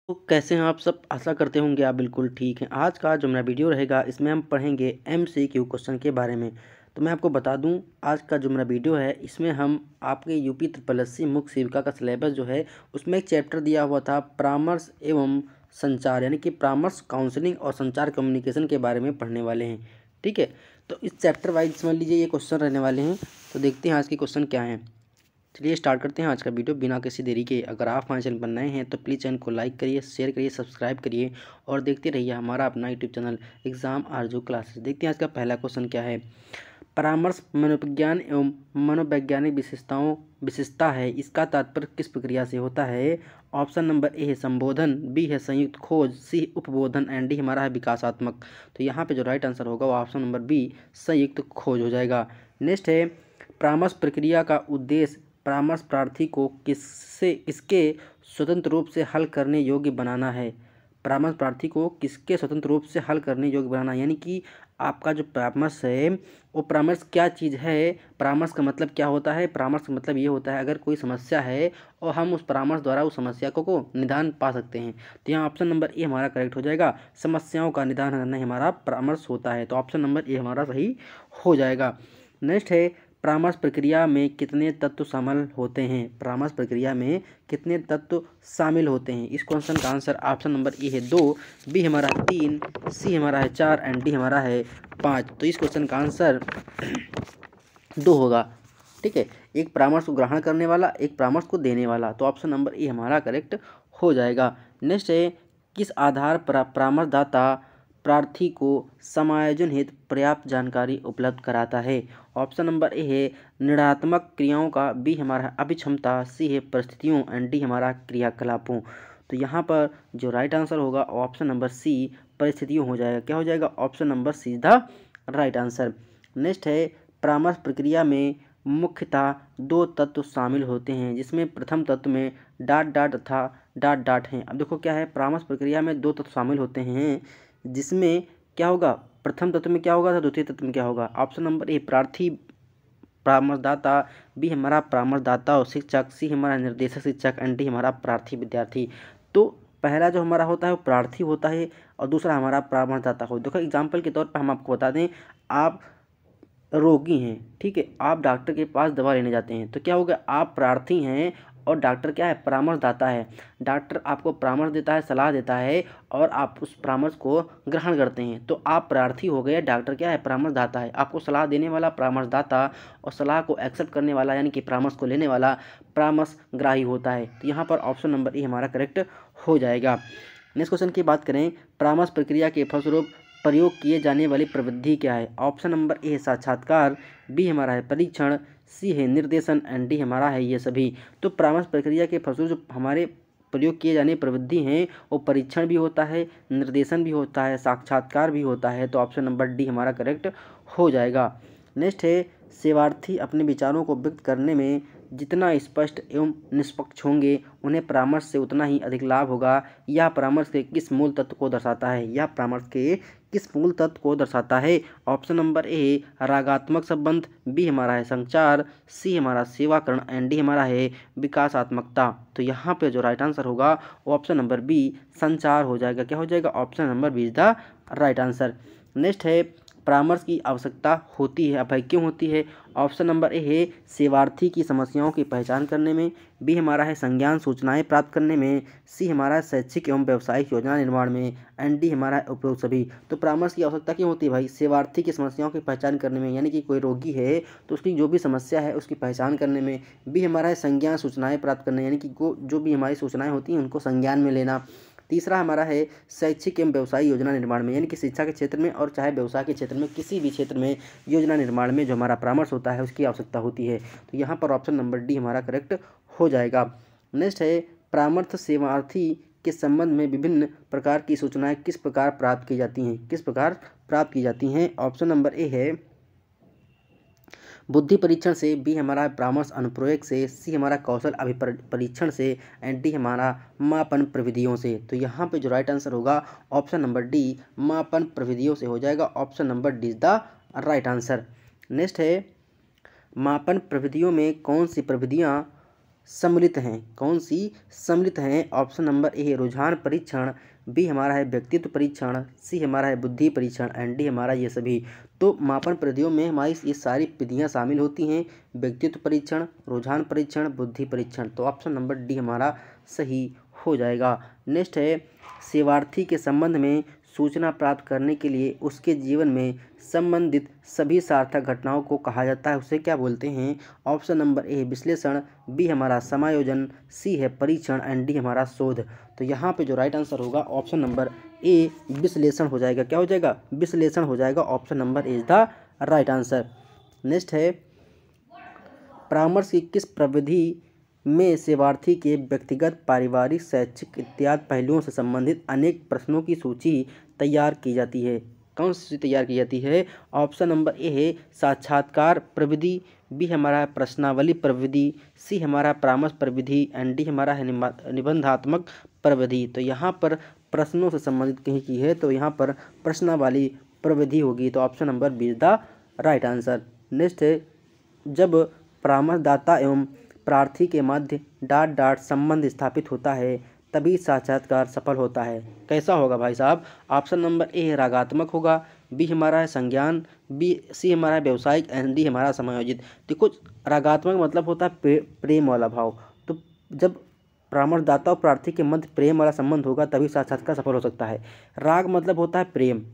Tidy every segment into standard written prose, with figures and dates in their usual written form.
तो कैसे हैं आप सब। आशा करते होंगे आप बिल्कुल ठीक हैं। आज का जो मेरा वीडियो रहेगा इसमें हम पढ़ेंगे MCQ क्वेश्चन के बारे में। तो मैं आपको बता दूं, आज का जो मेरा वीडियो है इसमें हम आपके यूपी SSSC मुख्य सेविका का सिलेबस जो है उसमें एक चैप्टर दिया हुआ था परामर्श एवं संचार, यानी कि परामर्श, काउंसलिंग और संचार कम्युनिकेशन के बारे में पढ़ने वाले हैं। ठीक है, तो इस चैप्टर वाइज समझ लीजिए ये क्वेश्चन रहने वाले हैं। तो देखते हैं आज के क्वेश्चन क्या हैं। चलिए स्टार्ट करते हैं आज का वीडियो बिना किसी देरी के। अगर आप हमारे चैनल पर नए हैं तो प्लीज़ चैनल को लाइक करिए, शेयर करिए, सब्सक्राइब करिए और देखते रहिए हमारा अपना यूट्यूब चैनल एग्जाम आरजू क्लासेस। देखते हैं आज का पहला क्वेश्चन क्या है। परामर्श मनोविज्ञान एवं मनोवैज्ञानिक विशेषता है, इसका तात्पर्य किस प्रक्रिया से होता है। ऑप्शन नंबर ए है संबोधन, बी है संयुक्त खोज, सी उपबोधन एंड डी हमारा है विकासात्मक। तो यहाँ पे जो राइट आंसर होगा वो ऑप्शन नंबर बी संयुक्त खोज हो जाएगा। नेक्स्ट है परामर्श प्रक्रिया का उद्देश्य परामर्श प्रार्थी को किसके स्वतंत्र रूप से हल करने योग्य बनाना है। परामर्श प्रार्थी को किसके स्वतंत्र रूप से हल करने योग्य बनाना, यानी कि आपका जो परामर्श है वो परामर्श क्या चीज़ है। परामर्श का मतलब क्या होता है। परामर्श का मतलब ये होता है अगर कोई समस्या है और हम उस परामर्श द्वारा उस समस्या को निदान पा सकते हैं। तो यहाँ ऑप्शन नंबर ए हमारा करेक्ट हो जाएगा। समस्याओं का निदान करना ही हमारा परामर्श होता है। तो ऑप्शन नंबर ए हमारा सही हो जाएगा। नेक्स्ट है परामर्श प्रक्रिया में कितने तत्व शामिल होते हैं। परामर्श प्रक्रिया में कितने तत्व शामिल होते हैं। इस क्वेश्चन का आंसर ऑप्शन नंबर ए है 2, बी हमारा 3, सी हमारा है 4 एंड डी हमारा है 5। तो इस क्वेश्चन का आंसर 2 होगा। ठीक है, एक परामर्श को ग्रहण करने वाला, एक परामर्श को देने वाला। तो ऑप्शन नंबर ए हमारा करेक्ट हो जाएगा। नेक्स्ट है किस आधार पर परामर्शदाता प्रार्थी को समायोजन हेतु पर्याप्त जानकारी उपलब्ध कराता है। ऑप्शन नंबर ए है निर्णयात्मक क्रियाओं का, बी हमारा है अभिक्षमता, सी है परिस्थितियों एंड डी हमारा क्रियाकलापों। तो यहाँ पर जो राइट आंसर होगा ऑप्शन नंबर सी परिस्थितियों हो जाएगा। क्या हो जाएगा, option number see the right answer. Next है परामर्श प्रक्रिया में मुख्यतः 2 तत्व शामिल होते हैं, जिसमें प्रथम तत्व में डाट डाट तथा डाट डाट हैं। अब देखो क्या है, परामर्श प्रक्रिया में 2 तत्व शामिल होते हैं, जिसमें क्या होगा, प्रथम तत्व में क्या होगा तो द्वितीय तत्व में क्या होगा। ऑप्शन नंबर ए प्रार्थी परामर्शदाता, बी हमारा परामर्शदाता और शिक्षक, सी हमारा निर्देशक शिक्षक एंड डी हमारा प्रार्थी विद्यार्थी। तो पहला जो हमारा होता है वो प्रार्थी होता है और दूसरा हमारा परामर्शदाता हो। देखो एग्जाम्पल के तौर पर हम आपको बता दें, आप रोगी हैं, ठीक है, आप डॉक्टर के पास दवा लेने जाते हैं। तो क्या होगा, आप प्रार्थी हैं और डॉक्टर क्या है, परामर्शदाता है। डॉक्टर आपको परामर्श देता है, सलाह देता है और आप उस परामर्श को ग्रहण करते हैं। तो आप प्रार्थी हो गए, डॉक्टर क्या है, परामर्शदाता है। आपको सलाह देने वाला परामर्शदाता और सलाह को एक्सेप्ट करने वाला यानी कि परामर्श को लेने वाला परामर्शग्राही होता है। तो यहाँ पर ऑप्शन नंबर ए हमारा करेक्ट हो जाएगा। नेक्स्ट क्वेश्चन की बात करें, परामर्श प्रक्रिया के फलस्वरूप प्रयोग किए जाने वाली प्रविधि क्या है। ऑप्शन नंबर ए है साक्षात्कार, बी हमारा है परीक्षण, सी है निर्देशन एंड डी हमारा है ये सभी। तो परामर्श प्रक्रिया के फलस्वरूप जो हमारे प्रयोग किए जाने प्रविधि हैं वो परीक्षण भी होता है, निर्देशन भी होता है, साक्षात्कार भी होता है। तो ऑप्शन नंबर डी हमारा करेक्ट हो जाएगा। नेक्स्ट है सेवार्थी अपने विचारों को व्यक्त करने में जितना स्पष्ट एवं निष्पक्ष होंगे उन्हें परामर्श से उतना ही अधिक लाभ होगा। यह परामर्श के किस मूल तत्व को दर्शाता है। यह परामर्श के किस मूल तत्व को दर्शाता है। ऑप्शन नंबर ए रागात्मक संबंध, बी हमारा है संचार, सी हमारा सेवाकरण एंड डी हमारा है विकासात्मकता। तो यहाँ पे जो राइट आंसर होगा वो ऑप्शन नंबर बी संचार हो जाएगा। क्या हो जाएगा, option number B is the right answer. Next है परामर्श की आवश्यकता होती है, भाई क्यों होती है। ऑप्शन नंबर ए है सेवार्थी की समस्याओं की पहचान करने में, बी हमारा है संज्ञान सूचनाएं प्राप्त करने में, सी हमारा है शैक्षिक एवं व्यावसायिक योजना निर्माण में एंड डी हमारा है उपयोग सभी। तो परामर्श की आवश्यकता क्यों होती है भाई, सेवार्थी की समस्याओं की पहचान करने में, यानी कि कोई रोगी है तो उसकी जो भी समस्या है उसकी पहचान करने में, बी हमारा है संज्ञान सूचनाएं प्राप्त करने, यानी कि जो भी हमारी सूचनाएं होती हैं उनको संज्ञान में लेना। तीसरा हमारा है शैक्षिक एवं व्यवसाय योजना निर्माण में, यानी कि शिक्षा के क्षेत्र में और चाहे व्यवसाय के क्षेत्र में किसी भी क्षेत्र में योजना निर्माण में जो हमारा परामर्श होता है उसकी आवश्यकता होती है। तो यहाँ पर ऑप्शन नंबर डी हमारा करेक्ट हो जाएगा। नेक्स्ट है परामर्श सेवार्थी के संबंध में विभिन्न प्रकार की सूचनाएं किस प्रकार प्राप्त की जाती हैं। किस प्रकार प्राप्त की जाती हैं। ऑप्शन नंबर ए है बुद्धि परीक्षण से, बी हमारा परामर्श अनुप्रयोग से, सी हमारा कौशल अभिपरीक्षण से एंड डी हमारा मापन प्रविधियों से। तो यहाँ पे जो राइट आंसर होगा ऑप्शन नंबर डी मापन प्रविधियों से हो जाएगा। Option number D is the right answer. Next है मापन प्रविधियों में कौन सी प्रविधियाँ सम्मिलित हैं? कौन सी सम्मिलित हैं? ऑप्शन नंबर ए रुझान परीक्षण, बी हमारा है व्यक्तित्व परीक्षण, सी हमारा है बुद्धि परीक्षण एंड डी हमारा ये सभी। तो मापन विधियों में हमारी ये सारी विधियाँ शामिल होती हैं, व्यक्तित्व परीक्षण, रुझान परीक्षण, बुद्धि परीक्षण। तो ऑप्शन नंबर डी हमारा सही हो जाएगा। नेक्स्ट है सेवार्थी के संबंध में सूचना प्राप्त करने के लिए उसके जीवन में संबंधित सभी सार्थक घटनाओं को कहा जाता है, उसे क्या बोलते हैं? ऑप्शन नंबर ए विश्लेषण, बी हमारा समायोजन, सी है परीक्षण एंड डी हमारा शोध। तो यहाँ पे जो राइट आंसर होगा ऑप्शन नंबर ए विश्लेषण हो जाएगा। क्या हो जाएगा? विश्लेषण हो जाएगा। Option number A is the right answer. Next है परामर्श की किस प्रविधि में सेवार्थी के व्यक्तिगत, पारिवारिक, शैक्षिक इत्यादि पहलुओं से संबंधित अनेक प्रश्नों की सूची तैयार की जाती है? कौन सी तैयार की जाती है? ऑप्शन नंबर ए है साक्षात्कार प्रविधि, बी हमारा है प्रश्नावली प्रविधि, सी हमारा परामर्श प्रविधि एंड डी हमारा है निबंधात्मक प्रविधि। तो यहाँ पर प्रश्नों से संबंधित कहीं की है तो यहाँ पर प्रश्नावली प्रविधि होगी। तो option number B is the right answer. Next है जब परामर्शदाता एवं प्रार्थी के मध्य डाट डाट संबंध स्थापित होता है तभी साक्षात्कार सफल होता है। कैसा होगा भाई साहब? ऑप्शन नंबर ए रागात्मक होगा, बी हमारा है संज्ञान, सी हमारा है व्यावसायिक एंड डी हमारा समायोजित। देखो रागात्मक मतलब होता है प्रेम वाला भाव। तो जब परामर्शदाता और प्रार्थी के मध्य प्रेम वाला संबंध होगा तभी साक्षात्कार सफल हो सकता है। राग मतलब होता है प्रेम,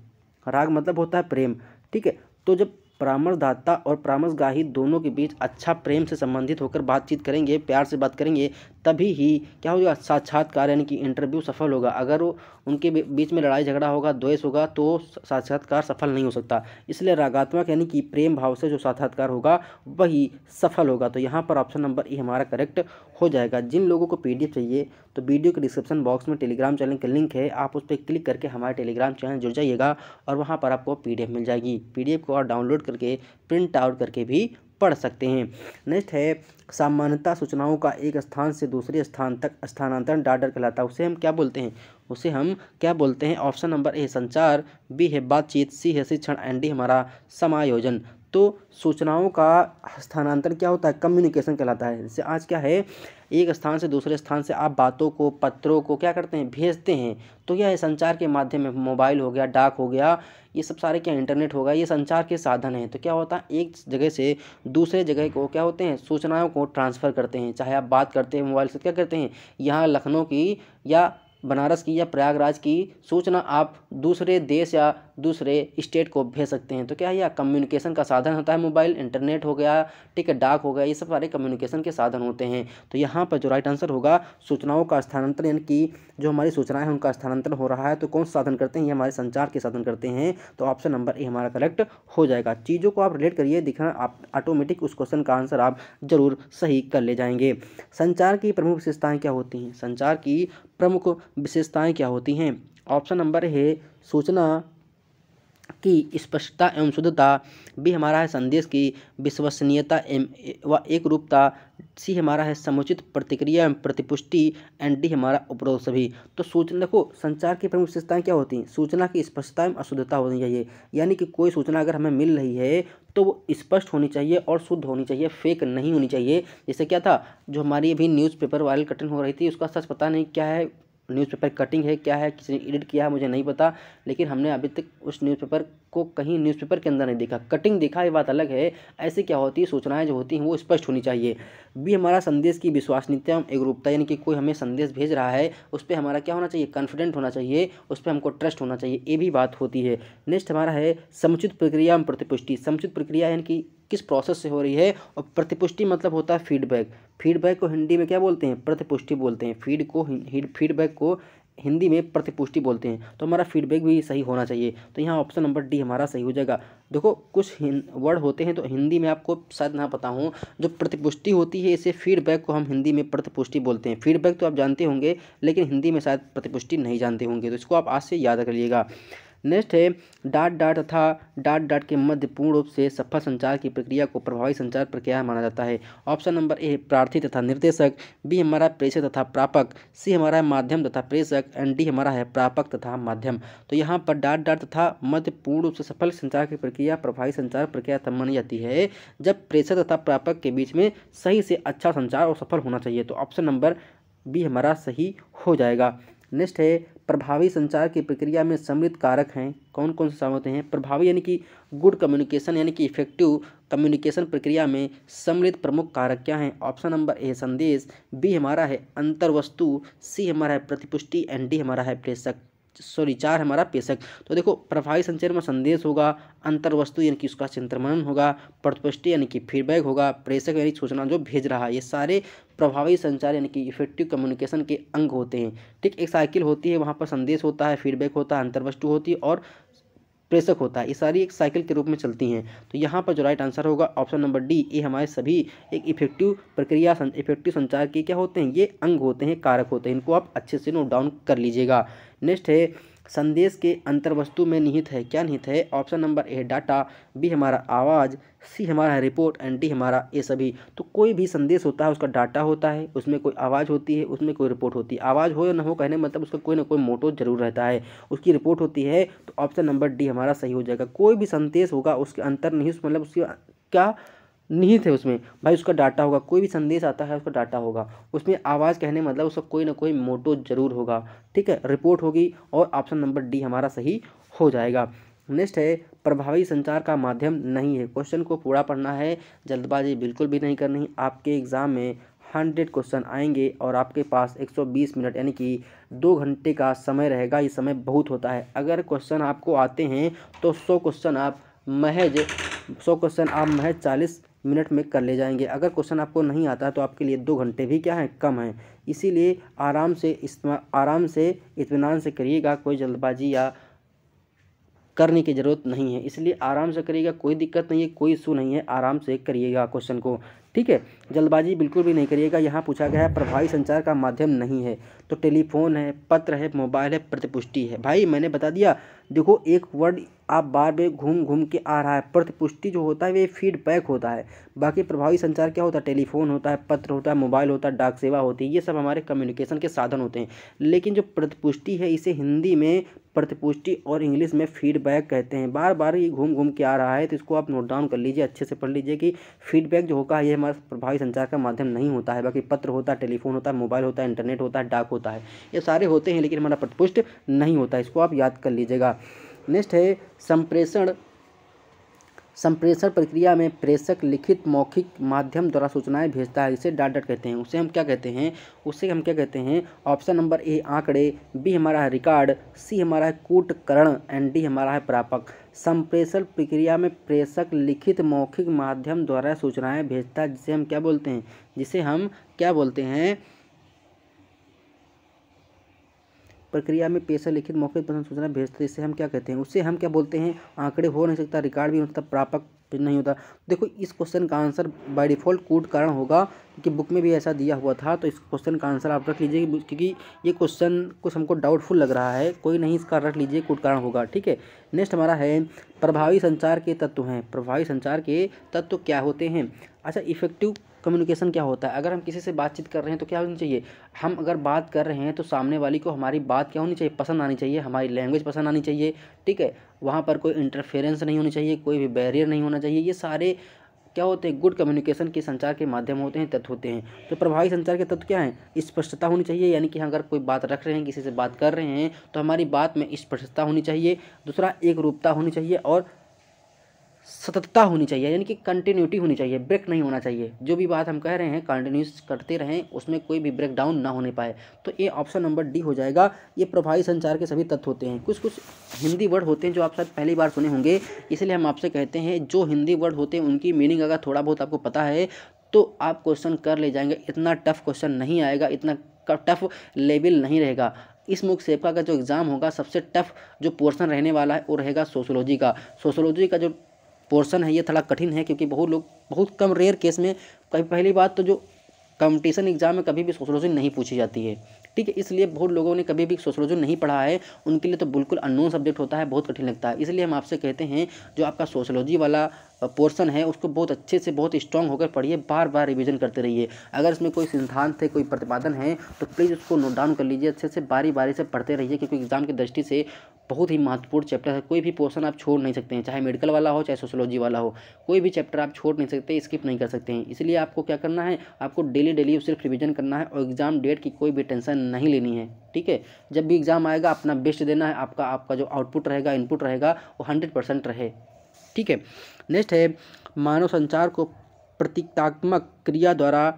राग मतलब होता है प्रेम, ठीक है। तो जब परामर्शदाता और परामर्शगाही दोनों के बीच अच्छा प्रेम से संबंधित होकर बातचीत करेंगे, प्यार से बात करेंगे, तभी ही क्या होगा? साक्षात्कार यानी कि इंटरव्यू सफल होगा। अगर वो उनके बीच में लड़ाई झगड़ा होगा, द्वेष होगा तो साक्षात्कार सफल नहीं हो सकता। इसलिए रागात्मक यानी कि प्रेम भाव से जो साक्षात्कार होगा वही सफल होगा। तो यहाँ पर ऑप्शन नंबर ए हमारा करेक्ट हो जाएगा। जिन लोगों को PDF चाहिए तो वीडियो के डिस्क्रिप्शन बॉक्स में टेलीग्राम चैनल का लिंक है, आप उस पर क्लिक करके हमारे टेलीग्राम चैनल जुड़ जाइएगा और वहाँ पर आपको PDF मिल जाएगी। PDF को आप डाउनलोड करके प्रिंट आउट करके भी पढ़ सकते हैं। नेक्स्ट है सामान्यतः सूचनाओं का एक स्थान से दूसरे स्थान तक स्थानांतरण डाटा कहलाता है, उसे हम क्या बोलते हैं? उसे हम क्या बोलते हैं? ऑप्शन नंबर ए संचार, बी है बातचीत, सी है शिक्षण एंड डी हमारा समायोजन। तो सूचनाओं का स्थानांतरण क्या होता है? कम्युनिकेशन कहलाता है। जैसे आज क्या है, एक स्थान से दूसरे स्थान से आप बातों को, पत्रों को क्या करते हैं? भेजते हैं। तो यह संचार के माध्यम में मोबाइल हो गया, डाक हो गया, ये सब सारे क्या इंटरनेट होगा, ये संचार के साधन हैं। तो क्या होता है, एक जगह से दूसरे जगह को क्या होते हैं? सूचनाओं को ट्रांसफ़र करते हैं। चाहे आप बात करते हैं मोबाइल से, क्या करते हैं? यहाँ लखनऊ की या बनारस की या प्रयागराज की सूचना आप दूसरे देश या दूसरे स्टेट को भेज सकते हैं। तो क्या है, यह कम्युनिकेशन का साधन होता है। मोबाइल, इंटरनेट हो गया, ठीक है, डाक हो गया, ये सब सारे कम्युनिकेशन के साधन होते हैं। तो यहाँ पर जो राइट आंसर होगा सूचनाओं का स्थानांतरण, यानी कि जो हमारी सूचनाएं हैं उनका स्थानांतरण हो रहा है तो कौन सा साधन करते हैं? ये हमारे संचार के साधन करते हैं। तो ऑप्शन नंबर ए हमारा करेक्ट हो जाएगा। चीज़ों को आप रिलेट करिए, दिखना आप ऑटोमेटिक उस क्वेश्चन का आंसर आप जरूर सही कर ले जाएंगे। संचार की प्रमुख विशेषताएं क्या होती हैं? संचार की प्रमुख विशेषताएं क्या होती हैं? ऑप्शन नंबर है सूचना की स्पष्टता एवं शुद्धता, बी हमारा है संदेश की विश्वसनीयता व एक रूपता, सी हमारा है समुचित प्रतिक्रिया एवं प्रतिपुष्टि एंड डी हमारा उपरोक्त सभी। तो सूचना, देखो संचार की प्रमुख विशेषताएं क्या होती हैं? सूचना की स्पष्टता एवं अशुद्धता होनी चाहिए, यानी कि कोई सूचना अगर हमें मिल रही है तो वो स्पष्ट होनी चाहिए और शुद्ध होनी चाहिए, फेक नहीं होनी चाहिए। जैसे क्या था, जो हमारी अभी न्यूज़पेपर वायरल कटिंग हो रही थी, उसका सच पता नहीं क्या है, न्यूज़पेपर कटिंग है क्या है, किसी ने एडिट किया है मुझे नहीं पता, लेकिन हमने अभी तक उस न्यूज़पेपर को कहीं न्यूज़पेपर के अंदर नहीं देखा। कटिंग देखा ये बात अलग है। ऐसे क्या होती है, सूचनाएं जो होती हैं वो स्पष्ट होनी चाहिए। बी हमारा संदेश की विश्वसनीयता एवं एकरूपता, यानी कि कोई हमें संदेश भेज रहा है उस पर हमारा क्या होना चाहिए? कॉन्फिडेंट होना चाहिए, उस पर हमको ट्रस्ट होना चाहिए, ये भी बात होती है। नेक्स्ट हमारा है समुचित प्रक्रिया एवं प्रतिपुष्टि। समुचित प्रक्रिया यानी कि किस प्रोसेस से हो रही है, और प्रतिपुष्टि मतलब होता है फीडबैक। फीडबैक को हिंदी में क्या बोलते हैं? प्रतिपुष्टि बोलते हैं। फीडबैक को हिंदी में प्रतिपुष्टि बोलते हैं। तो हमारा फीडबैक भी सही होना चाहिए। तो यहाँ ऑप्शन नंबर डी हमारा सही हो जाएगा। देखो कुछ वर्ड होते हैं तो हिंदी में आपको शायद ना पता हो, जो प्रतिपुष्टि होती है इसे फीडबैक को हम हिंदी में प्रतिपुष्टि बोलते हैं। फीडबैक तो आप जानते होंगे लेकिन हिंदी में शायद प्रतिपुष्टि नहीं जानते होंगे, तो इसको आप आज से याद कर लीजिएगा। नेक्स्ट है डॉट डॉट तथा डॉट डॉट के मध्य पूर्ण रूप से सफल संचार की प्रक्रिया को प्रभावी संचार प्रक्रिया माना जाता है। ऑप्शन नंबर ए प्रार्थी तथा निर्देशक, बी हमारा प्रेषक तथा प्रापक, सी हमारा है माध्यम तथा प्रेषक एंड डी हमारा है प्रापक तथा माध्यम। तो यहाँ पर डॉट डॉट तथा मध्य पूर्ण रूप से सफल संचार की प्रक्रिया प्रभावी संचार प्रक्रिया तब मानी जाती है जब प्रेषक तथा प्रापक के बीच में सही से अच्छा संचार और सफल होना चाहिए। तो ऑप्शन नंबर बी हमारा सही हो जाएगा। नेक्स्ट है प्रभावी संचार की प्रक्रिया में सम्मिलित कारक हैं, कौन कौन से शामिल होते हैं। प्रभावी यानी कि गुड कम्युनिकेशन यानी कि इफेक्टिव कम्युनिकेशन प्रक्रिया में सम्मिलित प्रमुख कारक क्या हैं। ऑप्शन नंबर ए संदेश, बी हमारा है अंतर्वस्तु, सी हमारा है प्रतिपुष्टि एंड डी हमारा है प्रेषक, चार हमारा प्रेषक। तो देखो प्रभावी संचार में संदेश होगा, अंतर्वस्तु यानी कि उसका चिंतन होगा, प्रतिपुष्टि यानी कि फीडबैक होगा, प्रेषक यानी सूचना जो भेज रहा है। ये सारे प्रभावी संचार यानी कि इफेक्टिव कम्युनिकेशन के अंग होते हैं। ठीक, एक साइकिल होती है, वहाँ पर संदेश होता है, फीडबैक होता है, अंतर्वस्तु होती है और प्रेषक होता है। ये सारी एक साइकिल के रूप में चलती हैं। तो यहाँ पर जो राइट आंसर होगा ऑप्शन नंबर डी, ये हमारे सभी एक इफेक्टिव प्रक्रिया इफेक्टिव संचार के क्या होते हैं, ये अंग होते हैं, कारक होते हैं। इनको आप अच्छे से नोट डाउन कर लीजिएगा। नेक्स्ट है संदेश के अंतर्वस्तु में निहित है, क्या निहित है। Option number A data, B हमारा आवाज़, सी हमारा है रिपोर्ट एंड डी हमारा ये सभी। तो कोई भी संदेश होता है उसका डाटा होता है, उसमें कोई आवाज़ होती है, उसमें कोई रिपोर्ट होती है। आवाज़ हो या ना हो कहने मतलब उसका कोई ना कोई मोटो जरूर रहता है, उसकी रिपोर्ट होती है। तो ऑप्शन नंबर डी हमारा सही हो जाएगा। कोई भी संदेश होगा उसके अंतर्निहित मतलब उसकी क्या निहित है उसमें भाई उसका डाटा होगा। कोई भी संदेश आता है उसका डाटा होगा, उसमें आवाज़ कहने मतलब उसका कोई ना कोई मोटो जरूर होगा। ठीक है, रिपोर्ट होगी और ऑप्शन नंबर डी हमारा सही हो जाएगा। नेक्स्ट है प्रभावी संचार का माध्यम नहीं है। क्वेश्चन को पूरा पढ़ना है, जल्दबाजी बिल्कुल भी नहीं करनी। आपके एग्ज़ाम में 100 क्वेश्चन आएंगे और आपके पास 120 मिनट यानी कि 2 घंटे का समय रहेगा। ये समय बहुत होता है। अगर क्वेश्चन आपको आते हैं तो 100 क्वेश्चन आप महज 40 मिनट में कर ले जाएंगे। अगर क्वेश्चन आपको नहीं आता तो आपके लिए 2 घंटे भी क्या है, कम है। इसीलिए आराम से इत्मीनान से करिएगा, कोई जल्दबाजी या करने की ज़रूरत नहीं है। इसलिए आराम से करिएगा, कोई दिक्कत नहीं है, कोई इशू नहीं है, आराम से करिएगा क्वेश्चन को। ठीक है, जल्दबाजी बिल्कुल भी नहीं करिएगा। यहाँ पूछा गया है प्रभावी संचार का माध्यम नहीं है, तो टेलीफोन है, पत्र है, मोबाइल है, प्रतिपुष्टि है। भाई मैंने बता दिया, देखो एक वर्ड आप बार बार घूम घूम के आ रहा है। प्रतिपुष्टि जो होता है वे फीडबैक होता है। बाकी प्रभावी संचार क्या होता है, टेलीफोन होता है, पत्र होता है, मोबाइल होता है, डाक सेवा होती है। ये सब हमारे कम्युनिकेशन के साधन होते हैं। लेकिन जो प्रतिपुष्टि है इसे हिंदी में प्रतिपुष्टि और इंग्लिश में फीडबैक कहते हैं। बार बार ये घूम घूम के आ रहा है, तो इसको आप नोट डाउन कर लीजिए, अच्छे से पढ़ लीजिए कि फीडबैक जो होगा ये हमारा प्रभावी संचार का माध्यम नहीं होता है। बाकी पत्र होता है, टेलीफोन होता है, मोबाइल होता है, इंटरनेट होता है, डाक होता है, ये सारे होते हैं, लेकिन हमारा प्रतिपुष्ट नहीं होता। इसको आप याद कर लीजिएगा। नेक्स्ट है संप्रेषण प्रक्रिया में प्रेषक लिखित मौखिक माध्यम द्वारा सूचनाएं भेजता है, इसे डॉट डॉट कहते हैं। उसे हम क्या कहते हैं। ऑप्शन नंबर ए आंकड़े, बी हमारा है रिकॉर्ड, सी हमारा है कूटकरण एंड डी हमारा है प्रापक। संप्रेषण प्रक्रिया में प्रेषक लिखित मौखिक माध्यम द्वारा सूचनाएं भेजता है, जिसे हम क्या बोलते हैं प्रक्रिया में प्रेषक लिखित मौखिक सूचना भेजते हैं, इसे हम क्या कहते हैं। उससे हम क्या बोलते हैं, आंकड़े हो नहीं सकता, रिकॉर्ड भी हो सकता, प्रापक नहीं होता। देखो इस क्वेश्चन का आंसर बाय डिफ़ॉल्ट कूटकरण होगा, क्योंकि बुक में भी ऐसा दिया हुआ था। तो इस क्वेश्चन का आंसर आप रख लीजिए, क्योंकि ये क्वेश्चन कुछ हमको डाउटफुल लग रहा है। कोई नहीं, इसका रख लीजिए, कूटकरण होगा। ठीक है, नेक्स्ट हमारा है प्रभावी संचार के तत्व हैं। प्रभावी संचार के तत्व क्या होते हैं। अच्छा, इफेक्टिव कम्युनिकेशन क्या होता है। अगर हम किसी से बातचीत कर रहे हैं तो क्या होनी चाहिए, हम अगर बात कर रहे हैं तो सामने वाली को हमारी बात क्या होनी चाहिए, पसंद आनी चाहिए, हमारी लैंग्वेज पसंद आनी चाहिए। ठीक है, वहाँ पर कोई इंटरफेरेंस नहीं होनी चाहिए, कोई भी बैरियर नहीं होना चाहिए। ये सारे क्या होते हैं, गुड कम्युनिकेशन के संचार के माध्यम होते हैं, तत्व होते हैं। तो प्रभावी संचार के तत्व क्या हैं, स्पष्टता होनी चाहिए, यानी कि अगर कोई बात रख रहे हैं, किसी से बात कर रहे हैं तो हमारी बात में स्पष्टता होनी चाहिए। दूसरा, एक रूपता होनी चाहिए और सततता होनी चाहिए, यानी कि कंटिन्यूटी होनी चाहिए, ब्रेक नहीं होना चाहिए। जो भी बात हम कह रहे हैं कंटिन्यूस करते रहें, उसमें कोई भी ब्रेक डाउन ना होने पाए। तो ये ऑप्शन नंबर डी हो जाएगा। ये प्रभावी संचार के सभी तत्व होते हैं। कुछ हिंदी वर्ड होते हैं जो आप शायद पहली बार सुने होंगे, इसलिए हम आपसे कहते हैं जो हिंदी वर्ड होते हैं उनकी मीनिंग अगर थोड़ा बहुत आपको पता है तो आप क्वेश्चन कर ले जाएंगे। इतना टफ क्वेश्चन नहीं आएगा, इतना टफ लेवल नहीं रहेगा। इस मुख्य सेवका का जो एग्ज़ाम होगा, सबसे टफ जो पोर्शन रहने वाला है वो रहेगा सोशोलॉजी का। सोशोलॉजी का जो पोर्शन है ये थोड़ा कठिन है, क्योंकि बहुत कम रेयर केस में, कभी पहली बात तो जो कंपटीशन एग्जाम में कभी भी सोशोलॉजी नहीं पूछी जाती है। ठीक है। इसलिए बहुत लोगों ने कभी भी सोशियोलॉजी नहीं पढ़ा है, उनके लिए तो बिल्कुल अननोन सब्जेक्ट होता है, बहुत कठिन लगता है। इसलिए हम आपसे कहते हैं जो आपका सोशियोलॉजी वाला पोर्शन है उसको बहुत अच्छे से बहुत स्ट्रांग होकर पढ़िए, बार बार रिवीजन करते रहिए। अगर इसमें कोई सिद्धांत है, कोई प्रतिपादन है तो प्लीज़ उसको नोट डाउन कर लीजिए, अच्छे से बारी बारी से पढ़ते रहिए, क्योंकि एग्जाम की दृष्टि से बहुत ही महत्वपूर्ण चैप्टर है। कोई भी पोर्शन आप छोड़ नहीं सकते हैं, चाहे मेडिकल वाला हो चाहे सोशियोलॉजी वाला हो, कोई भी चैप्टर आप छोड़ नहीं सकते, स्किप नहीं कर सकते हैं। इसलिए आपको क्या करना है, आपको डेली सिर्फ रिवीजन करना है और एग्जाम डेट की कोई भी टेंशन नहीं लेनी है। ठीक है, जब भी एग्जाम आएगा अपना बेस्ट देना है, आपका जो आउटपुट रहेगा, इनपुट रहेगा वो 100% रहे। ठीक है। नेक्स्ट है मानव संचार को प्रतीकात्मक क्रिया द्वारा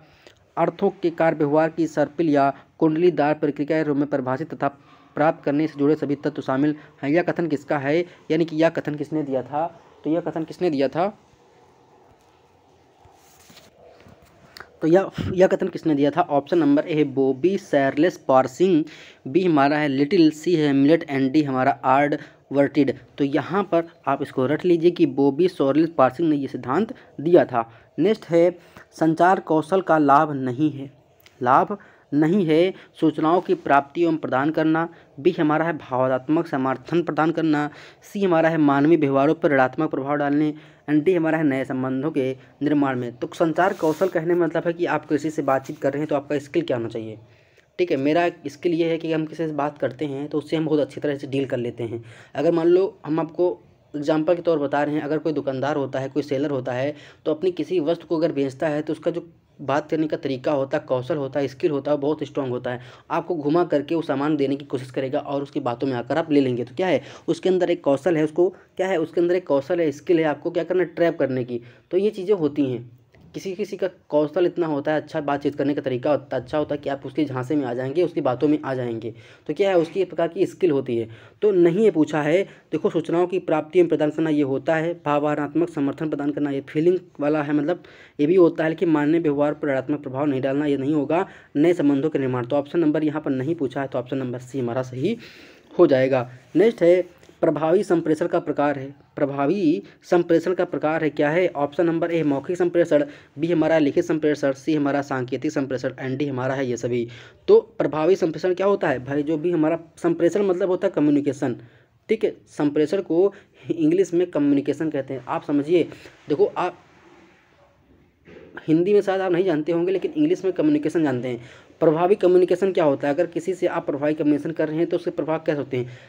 अर्थों के कार्य व्यवहार की सर्पिल या कुंडलीदार प्रक्रिया के रूप में परिभाषित तथा प्राप्त करने से जुड़े सभी तत्व शामिल हैं। यह कथन किसका है, यानी कि यह कथन किसने दिया था, तो यह कथन किसने दिया था, तो यह कथन किसने दिया था। ऑप्शन नंबर ए है बॉबी सैरलेस पार्सिंग, बी हमारा है लिटिल, सी है मिलेट एंड डी हमारा आर्ड वर्टिड। तो यहाँ पर आप इसको रट लीजिए कि बॉबी सैरलेस पार्सिंग ने ये सिद्धांत दिया था। नेक्स्ट है संचार कौशल का लाभ नहीं है सूचनाओं की प्राप्ति एवं प्रदान करना, बी हमारा है भावनात्मक समर्थन प्रदान करना, सी हमारा है मानवीय व्यवहारों पर ऋणात्मक प्रभाव डालने, एंड डी हमारा है नए संबंधों के निर्माण में। तो संचार कौशल कहने में मतलब है कि आप किसी से बातचीत कर रहे हैं तो आपका स्किल क्या होना चाहिए। ठीक है, मेरा स्किल ये है कि हम किसी से बात करते हैं तो उससे हम बहुत अच्छी तरह से डील कर लेते हैं। अगर मान लो हम आपको एग्जाम्पल के तौर बता रहे हैं, अगर कोई दुकानदार होता है, कोई सेलर होता है, तो अपनी किसी वस्तु को अगर बेचता है तो उसका जो बात करने का तरीका होता है, कौशल होता है, स्किल होता है, बहुत स्ट्रांग होता है। आपको घुमा करके वो सामान देने की कोशिश करेगा और उसकी बातों में आकर आप ले लेंगे। तो क्या है उसके अंदर एक कौशल है, उसको क्या है उसके अंदर एक कौशल है, स्किल है, आपको क्या करना है, ट्रैप करने की। तो ये चीज़ें होती हैं। किसी का कौशल इतना होता है, अच्छा बातचीत करने का तरीका अच्छा होता है कि आप उसके झांसे में आ जाएंगे, उसकी बातों में आ जाएंगे। तो क्या है उसकी एक प्रकार की स्किल होती है। तो नहीं ये पूछा है, देखो सूचनाओं की प्राप्ति में प्रदान करना ये होता है, भावनात्मक समर्थन प्रदान करना ये फीलिंग वाला है, मतलब ये भी होता है, लेकिन मानवीय व्यवहार पर ऋणात्मक प्रभाव नहीं डालना ये नहीं होगा, नए संबंधों के निर्माण। तो ऑप्शन नंबर यहाँ पर नहीं पूछा है, तो ऑप्शन नंबर सी हमारा सही हो जाएगा। नेक्स्ट है प्रभावी संप्रेषण का प्रकार है, क्या है। ऑप्शन नंबर ए मौखिक संप्रेषण, बी हमारा लिखित संप्रेषण, सी हमारा सांकेतिक संप्रेषण, एंड डी हमारा है ये सभी। तो प्रभावी संप्रेषण क्या होता है भाई, जो भी हमारा संप्रेषण मतलब होता है कम्युनिकेशन। ठीक है, संप्रेषण को इंग्लिश में कम्युनिकेशन कहते हैं। आप समझिए, देखो आप हिंदी में शायद आप नहीं जानते होंगे, लेकिन इंग्लिश में कम्युनिकेशन जानते हैं। प्रभावी कम्युनिकेशन क्या होता है, अगर किसी से आप प्रभावी कम्युनिकेशन कर रहे हैं तो उसके प्रभाव क्या होते हैं।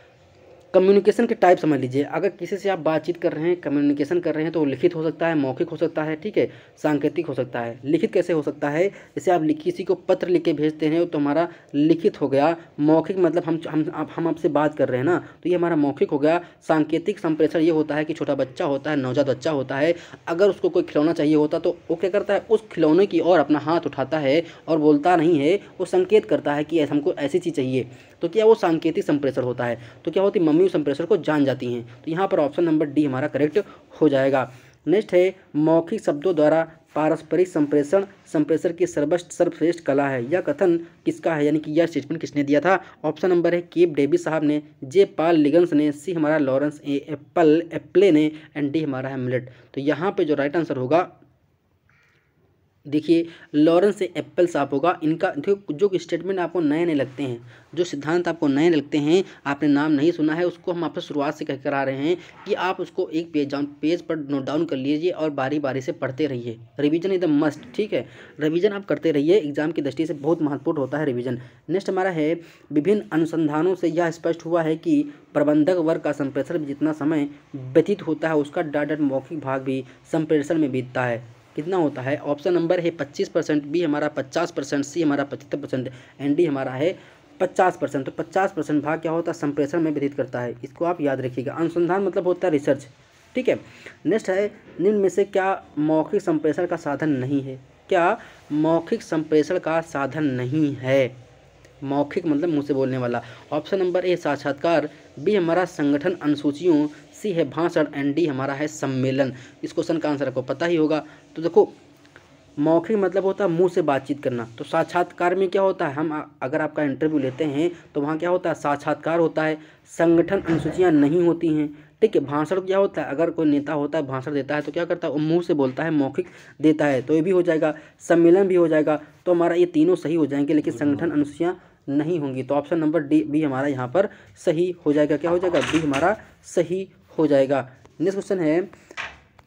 कम्युनिकेशन के टाइप समझ लीजिए, अगर किसी से आप बातचीत कर रहे हैं, कम्युनिकेशन कर रहे हैं, तो वो लिखित हो सकता है, मौखिक हो सकता है, ठीक है, सांकेतिक हो सकता है। लिखित कैसे हो सकता है, जैसे आप किसी को पत्र लिख के भेजते हैं तो हमारा लिखित हो गया। मौखिक मतलब हम आपसे बात कर रहे हैं ना, तो ये हमारा मौखिक हो गया। सांकेतिक संप्रेषण ये होता है कि छोटा बच्चा होता है, नवजात बच्चा होता है, अगर उसको कोई खिलौना चाहिए होता तो वो क्या करता है, उस खिलौने की ओर अपना हाथ उठाता है और बोलता नहीं है, वो संकेत करता है कि हमको ऐसी चीज़ चाहिए। तो क्या वो सांकेतिक संप्रेषण होता है। तो क्या होती है, मम्मी उस संप्रेषण को जान जाती हैं। तो यहाँ पर ऑप्शन नंबर डी हमारा करेक्ट हो जाएगा। नेक्स्ट है मौखिक शब्दों द्वारा पारस्परिक संप्रेषण की सर्वश्रेष्ठ कला है। यह कथन किसका है, यानी कि यह स्टेटमेंट किसने दिया था। ऑप्शन नंबर है केप डेविस साहब ने, जे पॉल लिगन्स ने, सी हमारा लॉरेंस एप्ले ने, एंड डी हमारा है मिलेट। तो यहाँ पे जो राइट आंसर होगा, देखिए लॉरेंस से एप्पल साहब होगा। इनका जो स्टेटमेंट आपको नए नए लगते हैं, जो सिद्धांत आपको नए लगते हैं, आपने नाम नहीं सुना है, उसको हम आपसे शुरुआत से कहकर आ रहे हैं कि आप उसको एक पेज पर नोट डाउन कर लीजिए और बारी बारी से पढ़ते रहिए। रिवीजन इज द मस्ट, ठीक है, रिवीजन आप करते रहिए, एग्जाम की दृष्टि से बहुत महत्वपूर्ण होता है रिवीजन। नेक्स्ट हमारा है विभिन्न अनुसंधानों से यह स्पष्ट हुआ है कि प्रबंधक वर्ग का संप्रेषण में जितना समय व्यतीत होता है उसका डाटा मौखिक भाग भी संप्रेषण में बीतता है। कितना होता है, ऑप्शन नंबर है 25%, बी हमारा 50%, सी हमारा 75%, एंड डी हमारा है 50%। तो 50% भाग क्या होता है, संप्रेषण में व्यतीत करता है। इसको आप याद रखिएगा। अनुसंधान मतलब होता है रिसर्च, ठीक है। नेक्स्ट है निम्न में से क्या मौखिक संप्रेषण का साधन नहीं है। क्या मौखिक संप्रेषण का साधन नहीं है, मौखिक मतलब मुंह से बोलने वाला। ऑप्शन नंबर ए साक्षात्कार, बी हमारा संगठन अनुसूचियों, सी है भाषण, एंड डी हमारा है सम्मेलन। इस क्वेश्चन का आंसर आपको पता ही होगा। तो देखो मौखिक मतलब होता है मुंह से बातचीत करना। तो साक्षात्कार में क्या होता है, हम अगर आपका इंटरव्यू लेते हैं तो वहाँ क्या होता है, साक्षात्कार होता है, संगठन अनुसूचियाँ नहीं होती हैं, ठीक है। भाषण क्या होता है, अगर कोई नेता होता है भाषण देता है तो क्या करता है, वो मुंह से बोलता है, मौखिक देता है, तो ये भी हो जाएगा। सम्मेलन भी हो जाएगा। तो हमारा ये तीनों सही हो जाएंगे, लेकिन संगठन अनुसूचियाँ नहीं होंगी। तो ऑप्शन नंबर बी हमारा यहाँ पर सही हो जाएगा। क्या हो जाएगा? बी हमारा सही हो जाएगा। नेक्स्ट क्वेश्चन है,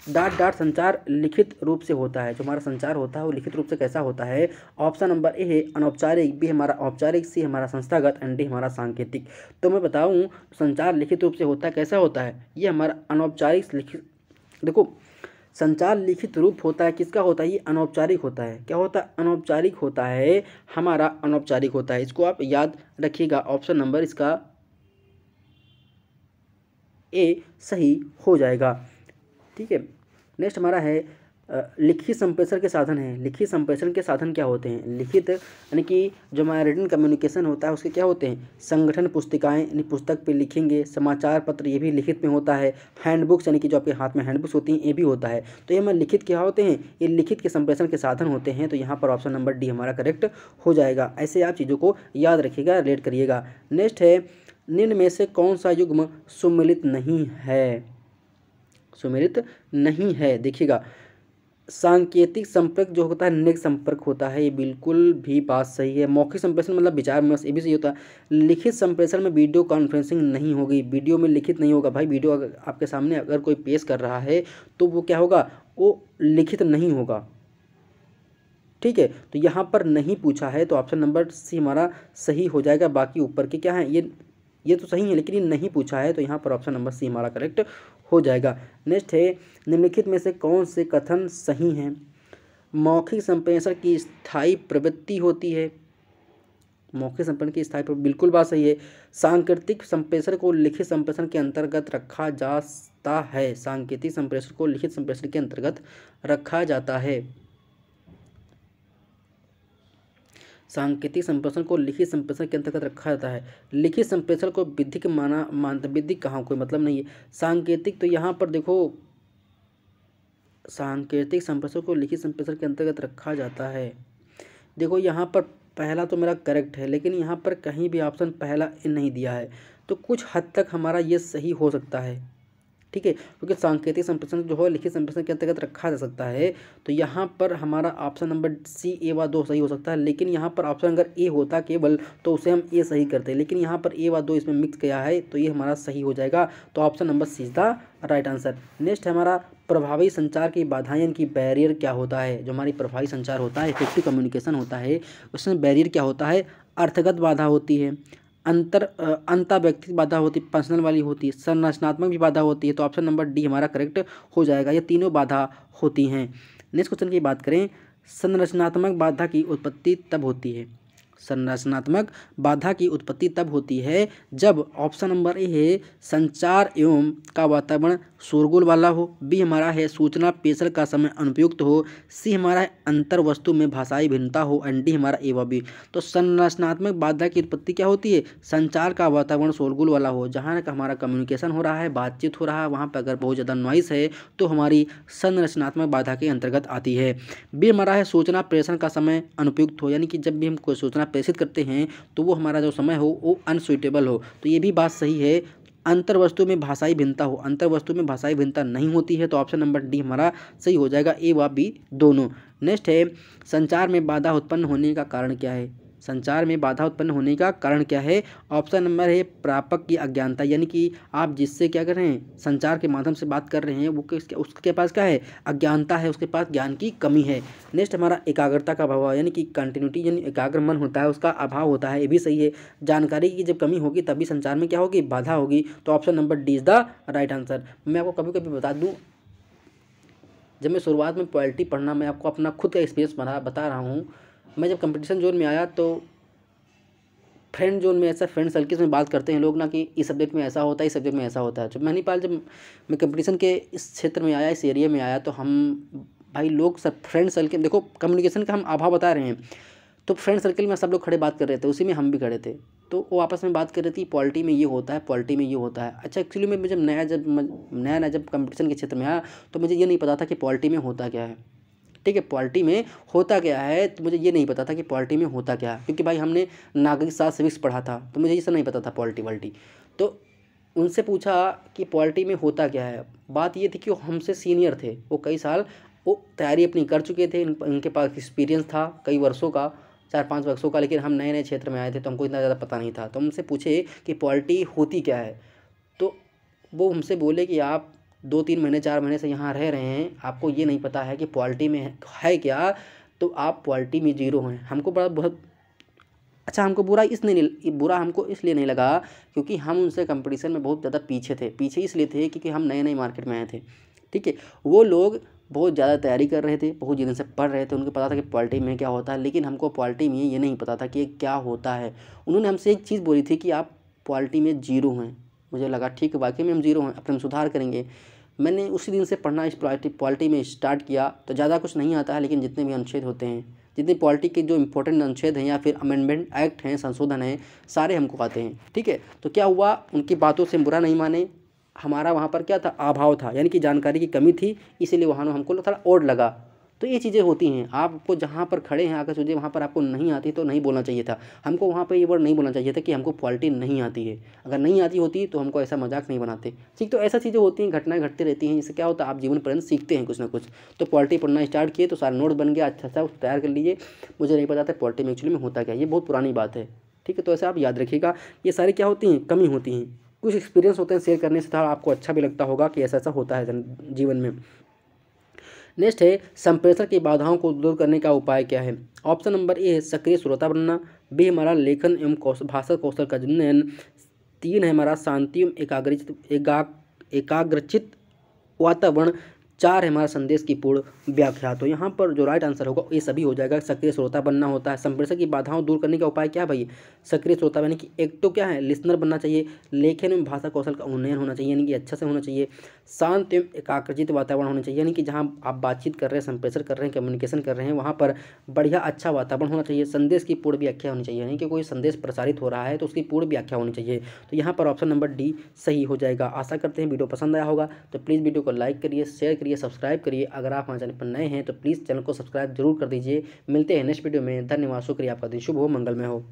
डाट डाट संचार लिखित रूप से होता है। जो हमारा संचार होता है वो लिखित रूप से कैसा होता है? ऑप्शन नंबर ए है अनौपचारिक, बी हमारा औपचारिक, सी हमारा संस्थागत एंड डी हमारा सांकेतिक। तो मैं बताऊं, संचार लिखित रूप से होता है, कैसा होता है? ये हमारा अनौपचारिक लिखित, देखो संचार लिखित रूप होता है, किसका होता है? ये अनौपचारिक होता है। क्या होता है? अनौपचारिक होता है, हमारा अनौपचारिक होता है। इसको आप याद रखिएगा। ऑप्शन नंबर इसका ए सही हो जाएगा। ठीक है। नेक्स्ट हमारा है लिखित संप्रेषण के साधन है। लिखित संप्रेषण के साधन क्या होते हैं? लिखित यानी कि जो हमारा रिटन कम्युनिकेशन होता है उसके क्या होते हैं? संगठन पुस्तिकाएं यानी पुस्तक पे लिखेंगे, समाचार पत्र ये भी लिखित में होता है, हैंडबुक्स यानी कि जो आपके हाथ में हैंडबुक्स होती हैं ये भी होता है। तो ये हमारे लिखित क्या होते हैं? ये लिखित के संप्रेषण के साधन होते हैं। तो यहाँ पर ऑप्शन नंबर डी हमारा करेक्ट हो जाएगा। ऐसे आप चीज़ों को याद रखिएगा, रिलेट करिएगा। नेक्स्ट है, निम्न में से कौन सा युग्म सुमेलित नहीं है? सुमेलित नहीं है, देखिएगा सांकेतिक संपर्क जो होता है नेक संपर्क होता है, ये बिल्कुल भी बात सही है। मौखिक संप्रेषण मतलब विचार विमर्श, ये भी सही होता है। लिखित संप्रेषण में वीडियो कॉन्फ्रेंसिंग नहीं होगी, वीडियो में लिखित नहीं होगा। भाई वीडियो अगर आपके सामने अगर कोई पेश कर रहा है तो वो क्या होगा? वो लिखित नहीं होगा। ठीक है, तो यहाँ पर नहीं पूछा है तो ऑप्शन नंबर सी हमारा सही हो जाएगा। बाकी ऊपर के क्या है? ये तो सही है लेकिन ये नहीं पूछा है, तो यहाँ पर ऑप्शन नंबर सी हमारा करेक्ट हो जाएगा। नेक्स्ट है, निम्नलिखित में से कौन से कथन सही हैं? मौखिक संप्रेषण की स्थायी प्रवृत्ति होती है। मौखिक संप्रेषण की स्थायी प्रवृत्ति, बिल्कुल बात सही है। सांकेतिक संप्रेषण को लिखित संप्रेषण के अंतर्गत रखा जाता है। सांकेतिक संप्रेषण को लिखित संप्रेषण के अंतर्गत रखा जाता है। सांकेतिक संप्रेषण को लिखित संप्रेषण के अंतर्गत रखा जाता है। लिखित संप्रेषण को विधिक मानता, विधिक कहाँ कोई मतलब नहीं है। सांकेतिक तो यहाँ पर देखो, सांकेतिक संप्रेषण को लिखित संप्रेषण के अंतर्गत रखा जाता है। देखो यहाँ पर पहला तो मेरा करेक्ट है लेकिन यहाँ पर कहीं भी ऑप्शन पहला नहीं दिया है, तो कुछ हद तक हमारा ये सही हो सकता है। ठीक है, क्योंकि सांकेतिक संप्रेषण जो है लिखित संप्रेषण के अंतर्गत रखा जा सकता है, तो यहाँ पर हमारा ऑप्शन नंबर सी ए व दो सही हो सकता है। लेकिन यहाँ पर ऑप्शन अगर ए होता केवल तो उसे हम ए सही करते, लेकिन यहाँ पर ए व दो इसमें मिक्स किया है तो ये हमारा सही हो जाएगा। तो option number C is the right answer. Next हमारा प्रभावी संचार की बाधाएं यानी कि बैरियर क्या होता है? जो हमारी प्रभावी संचार होता है, इफेक्टिव कम्युनिकेशन होता है, उसमें बैरियर क्या होता है? अर्थगत बाधा होती है, अंतर व्यक्तिगत बाधा होती है, पर्सनल वाली होती है, संरचनात्मक भी बाधा होती है। तो ऑप्शन नंबर डी हमारा करेक्ट हो जाएगा। ये तीनों बाधा होती हैं। नेक्स्ट क्वेश्चन की बात करें, संरचनात्मक बाधा की उत्पत्ति तब होती है। संरचनात्मक बाधा की उत्पत्ति तब होती है जब ऑप्शन नंबर ए है संचार एवं का वातावरण शोरगुल वाला हो, बी हमारा है सूचना प्रेषण का समय अनुपयुक्त हो, सी हमारा है अंतर वस्तु में भाषाई भिन्नता हो, एंड डी हमारा ए व बी। तो संरचनात्मक बाधा की उत्पत्ति क्या होती है? संचार का वातावरण शोरगुल वाला हो, जहाँ हमारा कम्युनिकेशन हो रहा है, बातचीत हो रहा है, वहाँ पर अगर बहुत ज़्यादा नॉइस है तो हमारी संरचनात्मक बाधा के अंतर्गत आती है। बी हमारा है सूचना प्रेषण का समय अनुपयुक्त हो, यानी कि जब भी हम कोई सूचना प्रेषित करते हैं तो वो हमारा जो समय हो वो अनसुइटेबल हो। तो ये भी बात सही है। अंतर वस्तु में भाषाई भिन्नता हो, अंतर वस्तु में भाषाई भिन्नता नहीं होती है। तो ऑप्शन नंबर डी हमारा सही हो जाएगा, ए व बी दोनों। नेक्स्ट है, संचार में बाधा उत्पन्न होने का कारण क्या है? संचार में बाधा उत्पन्न होने का कारण क्या है? ऑप्शन नंबर है प्रापक की अज्ञानता, यानी कि आप जिससे क्या कर रहे हैं, संचार के माध्यम से बात कर रहे हैं, वो उसके पास क्या है? अज्ञानता है, उसके पास ज्ञान की कमी है। नेक्स्ट हमारा एकाग्रता का अभाव, यानी कि कंटिन्यूटी, यानी एकाग्र मन होता है उसका अभाव होता है, ये भी सही है। जानकारी की जब कमी होगी तभी संचार में क्या होगी? बाधा होगी। तो option number D is the right answer. मैं आपको कभी कभी बता दूँ, जब मैं शुरुआत में पॉलिटी पढ़ना, मैं आपको अपना खुद का एक्सपीरियंस बता रहा हूँ। मैं जब कंपटीशन जोन में आया तो फ्रेंड जोन में ऐसा, फ्रेंड सर्किल में बात करते हैं लोग ना कि इस सब्जेक्ट में ऐसा होता है, इस सब्जेक्ट में ऐसा होता है। जब मैं कंपटीशन के इस क्षेत्र में आया, इस एरिया में आया, तो हम भाई लोग सब फ्रेंड सर्किल, देखो कम्युनिकेशन का हम अभाव बता रहे हैं, तो फ्रेंड सर्किल में सब लोग खड़े बात कर रहे थे, उसी में हम भी खड़े थे। तो वो आपस में बात कर रही थी, पॉलिटी में ये होता है, पॉलिटी में ये होता है। अच्छा, एक्चुअली में जब नया जब कंपटीशन के क्षेत्र में आया तो मुझे ये नहीं पता था कि पॉलिटी में होता क्या है। ठीक है, पॉलिटी में होता क्या है, तो मुझे ये नहीं पता था कि पॉलिटी में होता क्या है, क्योंकि भाई हमने नागरिक शास्त्र सिविक्स पढ़ा था, तो मुझे ये सब नहीं पता था पॉलिटी। तो उनसे पूछा कि पॉलिटी में होता क्या है। बात ये थी कि वो हमसे सीनियर थे, वो कई साल वो तैयारी अपनी कर चुके थे, उनके पास एक्सपीरियंस था कई वर्षों का, 4-5 वर्षों का, लेकिन हम नए नए क्षेत्र में आए थे तो हमको इतना ज़्यादा पता नहीं था। तो हमसे पूछे कि पॉलिटी होती क्या है, तो वो हमसे बोले कि आप 2-3 महीने 4 महीने से यहाँ रह रहे हैं, आपको ये नहीं पता है कि पॉलिटी में है क्या, तो आप पॉलिटी में ज़ीरो हैं। हमको बड़ा बहुत अच्छा, हमको बुरा हमको इसलिए नहीं लगा क्योंकि हम उनसे कंपटीशन में बहुत ज़्यादा पीछे थे। पीछे इसलिए थे क्योंकि हम नए नए मार्केट में आए थे, ठीक है। वो लोग बहुत ज़्यादा तैयारी कर रहे थे, बहुत दिन से पढ़ रहे थे, उनको पता था कि पॉलिटी में क्या होता है, लेकिन हमको पॉलिटी में ये नहीं पता था कि क्या होता है। उन्होंने हमसे एक चीज़ बोली थी कि आप पॉलिटी में ज़ीरो हैं। मुझे लगा ठीक है, वाकई में हम ज़ीरो हैं, अपने हम सुधार करेंगे। मैंने उसी दिन से पढ़ना इस पॉलिटी में स्टार्ट किया। तो ज़्यादा कुछ नहीं आता है, लेकिन जितने भी अनुच्छेद होते हैं, जितनी पॉलिटी के जो इंपॉर्टेंट अनुच्छेद हैं या फिर अमेंडमेंट एक्ट हैं, संशोधन हैं, सारे हमको आते हैं, ठीक है। तो क्या हुआ, उनकी बातों से बुरा नहीं माने। हमारा वहाँ पर क्या था, अभाव था, यानी कि जानकारी की कमी थी, इसीलिए वहाँ हमको थोड़ा ओड लगा। तो ये चीज़ें होती हैं। आपको जहाँ पर खड़े हैं आकर सोचिए, वहाँ पर आपको नहीं आती तो नहीं बोलना चाहिए था। हमको वहाँ पर ये वर्ड नहीं बोलना चाहिए था कि हमको पॉलिटी नहीं आती है। अगर नहीं आती होती तो हमको ऐसा मजाक नहीं बनाते, ठीक। तो ऐसा चीज़ें होती हैं, घटनाएं घटती रहती हैं। इससे क्या होता है, आप जीवन पर्यंत सीखते हैं कुछ ना कुछ। तो पॉलिटी पढ़ना स्टार्ट किए तो सारा नोट बन गया, अच्छा सा तैयार कर लीजिए। मुझे नहीं पता था पॉलिटी में एक्चुअली में होता क्या है, ये बहुत पुरानी बात है, ठीक है। तो ऐसे आप याद रखिएगा, ये सारी क्या होती हैं, कमी होती हैं। कुछ एक्सपीरियंस होते हैं, शेयर करने से था आपको अच्छा भी लगता होगा कि ऐसा ऐसा होता है जीवन में। नेक्स्ट है, संप्रेषण की बाधाओं को दूर करने का उपाय क्या है। ऑप्शन नंबर ए है सक्रिय श्रोता बनना, बी हमारा लेखन एवं भाषा कौशल का उन्नयन, 3 है हमारा शांति एवं एकाग्रचित वातावरण, 4 है हमारा संदेश की पूर्ण व्याख्या। तो यहाँ पर जो राइट आंसर होगा ये सभी हो जाएगा। सक्रिय श्रोता बनना होता है। संप्रेषण की बाधाओं दूर करने का उपाय क्या है भाई, सक्रिय श्रोता यानी कि एक तो क्या है, लिसनर बनना चाहिए। लेखन में भाषा कौशल का उन्नयन होना चाहिए, यानी कि अच्छा से होना चाहिए। शांत एवं एकाग्रचित वातावरण होना चाहिए, यानी कि जहाँ आप बातचीत कर रहे हैं, संप्रेषण कर रहे हैं, कम्युनिकेशन कर रहे हैं, वहाँ पर बढ़िया अच्छा वातावरण होना चाहिए। संदेश की पूर्ण व्याख्या होनी चाहिए, यानी कि कोई संदेश प्रसारित हो रहा है तो उसकी पूर्ण व्याख्या होनी चाहिए। तो यहाँ पर ऑप्शन नंबर डी सही हो जाएगा। आशा करते हैं वीडियो पसंद आया होगा, तो प्लीज़ वीडियो को लाइक करिए, शेयर करिए, सब्सक्राइब करिए। अगर आप हमारे चैनल पर नए हैं तो प्लीज़ चैनल को सब्सक्राइब जरूर कर दीजिए। मिलते हैं नेक्स्ट वीडियो में। धन्यवाद, शुक्रिया, आपका दिन शुभ हो, मंगलमय हो।